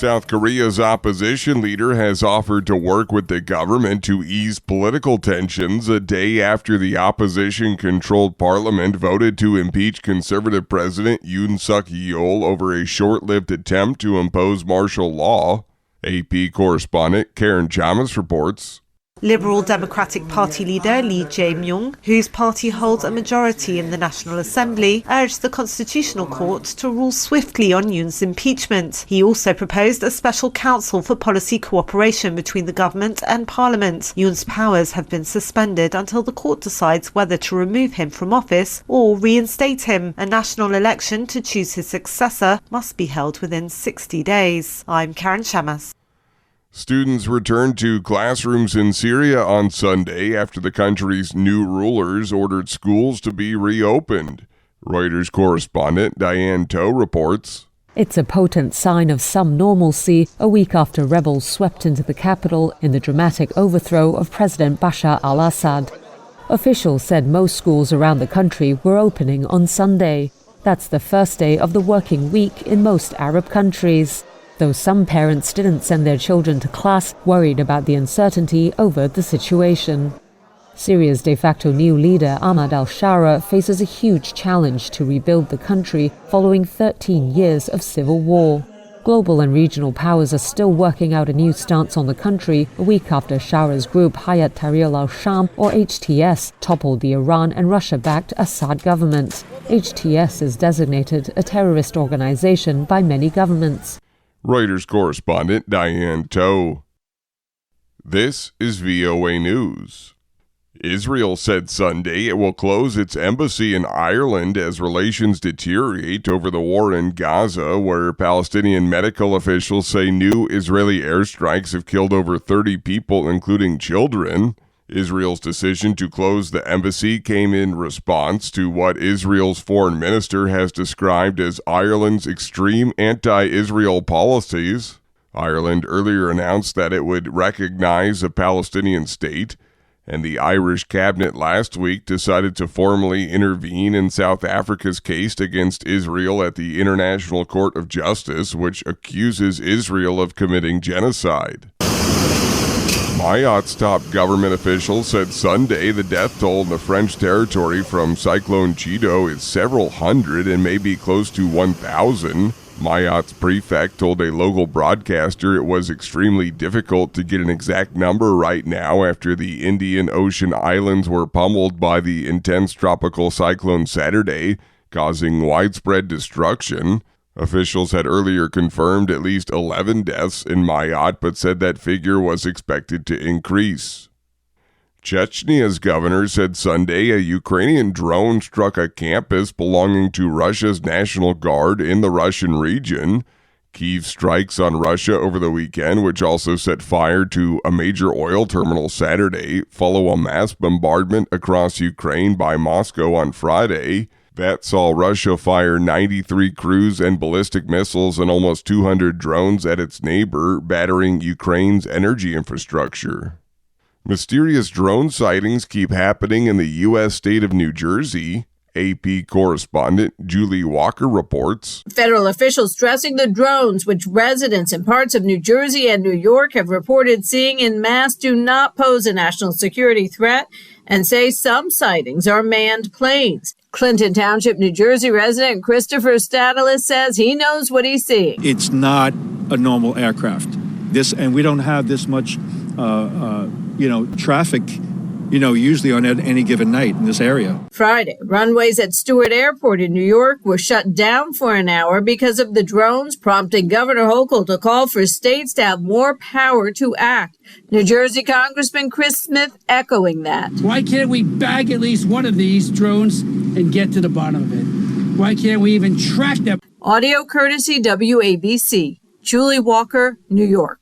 South Korea's opposition leader has offered to work with the government to ease political tensions a day after the opposition-controlled parliament voted to impeach conservative President Yoon Suk-yeol over a short-lived attempt to impose martial law. AP correspondent Karen Chalmers reports. Liberal Democratic Party leader Lee Jae-myung, whose party holds a majority in the National Assembly, urged the Constitutional Court to rule swiftly on Yoon's impeachment. He also proposed a special council for policy cooperation between the government and parliament. Yoon's powers have been suspended until the court decides whether to remove him from office or reinstate him. A national election to choose his successor must be held within 60 days. I'm Karen Shamas. Students returned to classrooms in Syria on Sunday after the country's new rulers ordered schools to be reopened. Reuters correspondent Diane Toh reports. It's a potent sign of some normalcy a week after rebels swept into the capital in the dramatic overthrow of President Bashar al-Assad. Officials said most schools around the country were opening on Sunday. That's the first day of the working week in most Arab countries, though some parents didn't send their children to class, worried about the uncertainty over the situation. Syria's de facto new leader, Ahmad al-Shara, faces a huge challenge to rebuild the country following 13 years of civil war. Global and regional powers are still working out a new stance on the country a week after Shara's group Hayat Tahrir al-Sham, or HTS, toppled the Iran and Russia-backed Assad government. HTS is designated a terrorist organization by many governments. Reuters correspondent Diane Toh. This is VOA News. Israel said Sunday it will close its embassy in Ireland as relations deteriorate over the war in Gaza, where Palestinian medical officials say new Israeli airstrikes have killed over 30 people, including children. Israel's decision to close the embassy came in response to what Israel's foreign minister has described as Ireland's extreme anti-Israel policies. Ireland earlier announced that it would recognize a Palestinian state, and the Irish cabinet last week decided to formally intervene in South Africa's case against Israel at the International Court of Justice, which accuses Israel of committing genocide. Mayotte top government officials said Sunday the death toll in the French territory from Cyclone Chido is several hundred and may be close to 1,000. Mayotte's prefect told a local broadcaster it was extremely difficult to get an exact number right now after the Indian Ocean islands were pummeled by the intense tropical cyclone Saturday, causing widespread destruction. Officials had earlier confirmed at least 11 deaths in Mayotte, but said that figure was expected to increase. Chechnya's governor said Sunday a Ukrainian drone struck a campus belonging to Russia's National Guard in the Russian region. Kyiv strikes on Russia over the weekend, which also set fire to a major oil terminal Saturday, follow a mass bombardment across Ukraine by Moscow on Friday. That saw Russia fire 93 cruise and ballistic missiles and almost 200 drones at its neighbor, battering Ukraine's energy infrastructure. Mysterious drone sightings keep happening in the U.S. state of New Jersey. AP correspondent Julie Walker reports. Federal officials stressing the drones, which residents in parts of New Jersey and New York have reported seeing en masse, do not pose a national security threat and say some sightings are manned planes. Clinton Township, New Jersey resident Christopher Stadalis says he knows what he's seeing. It's not a normal aircraft. And we don't have this much, traffic, usually on any given night in this area. Friday, runways at Stewart Airport in New York were shut down for an hour because of the drones, prompting Governor Hochul to call for states to have more power to act. New Jersey Congressman Chris Smith echoing that. Why can't we bag at least one of these drones and get to the bottom of it? Why can't we even track them? Audio courtesy WABC. Julie Walker, New York.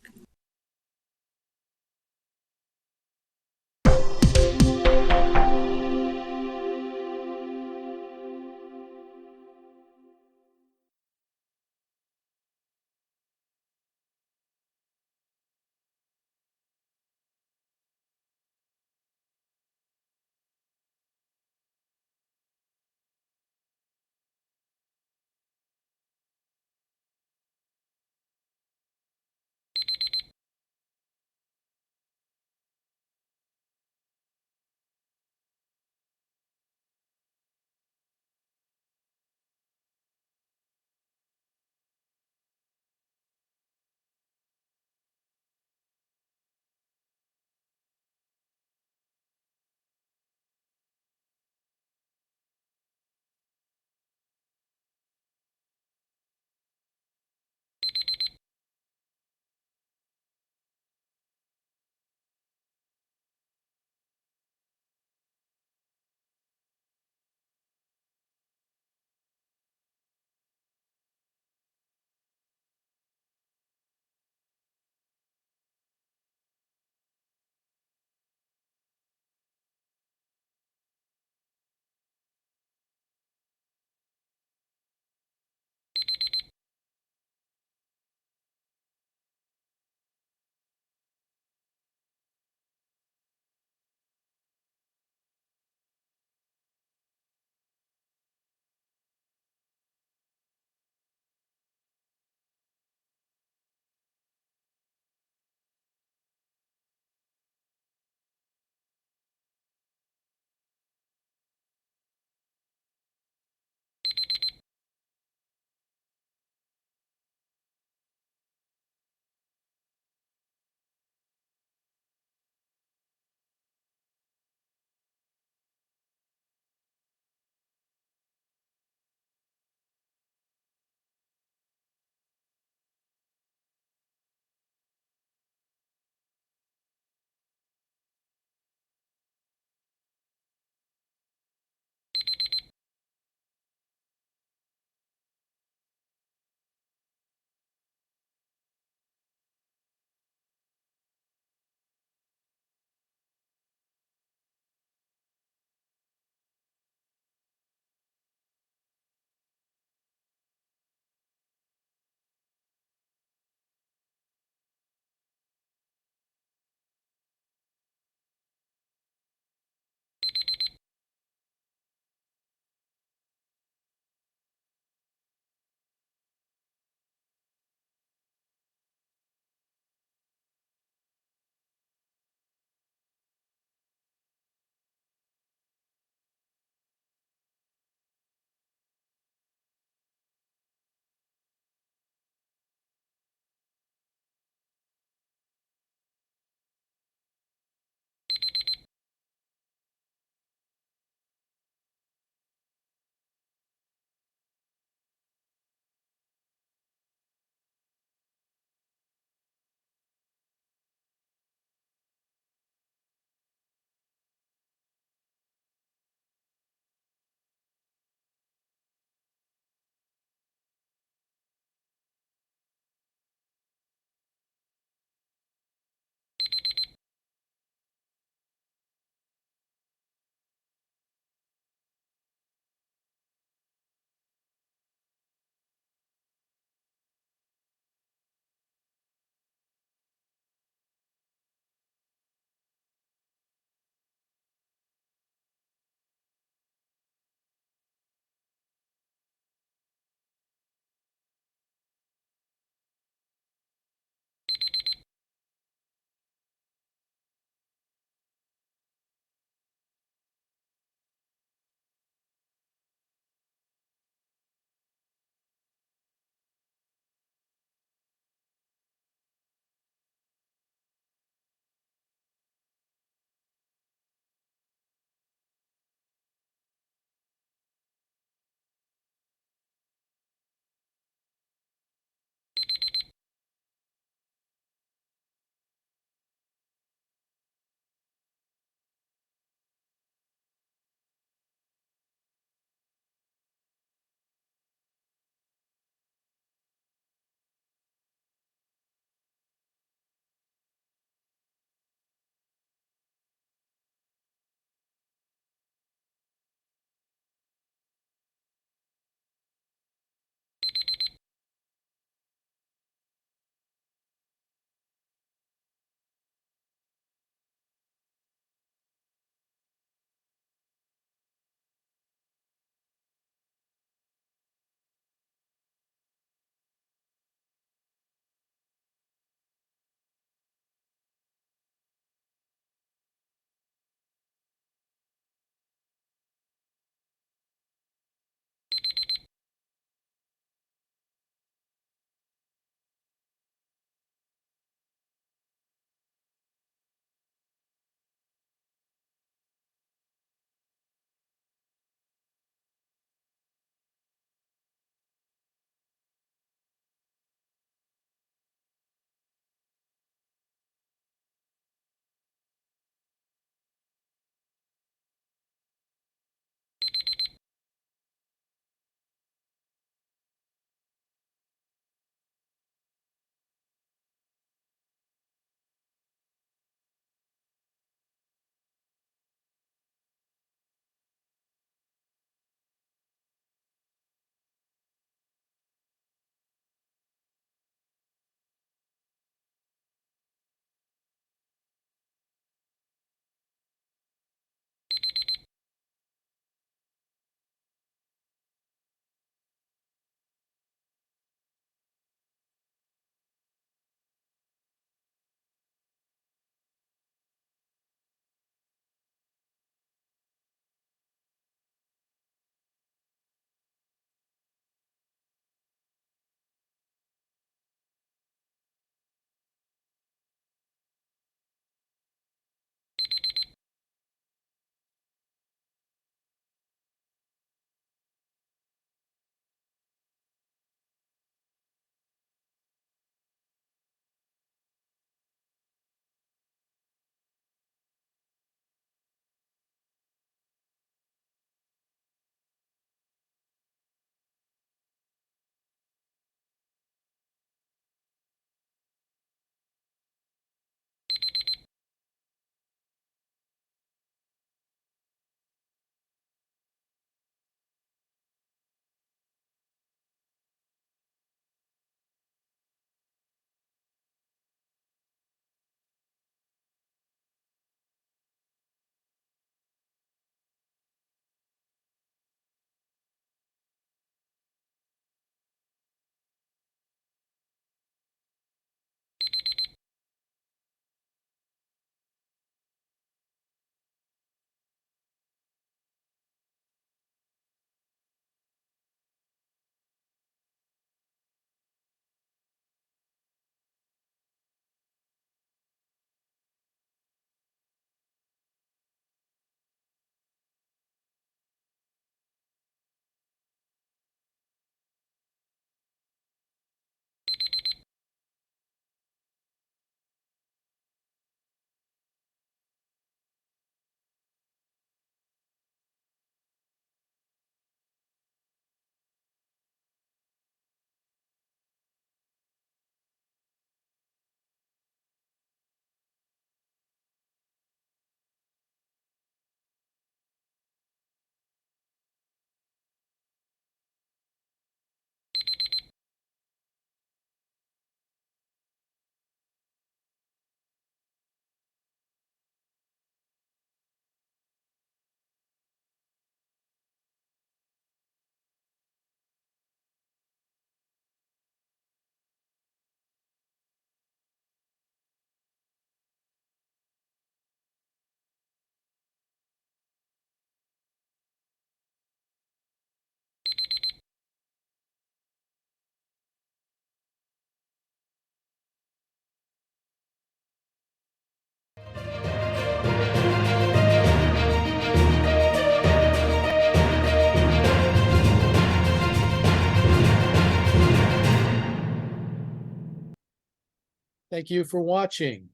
Thank you for watching.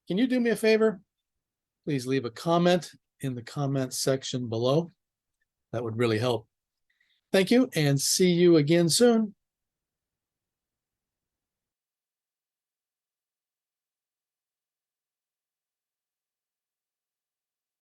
Can you do me a favor? Please leave a comment in the comments section below. That would really help. Thank you, and see you again soon.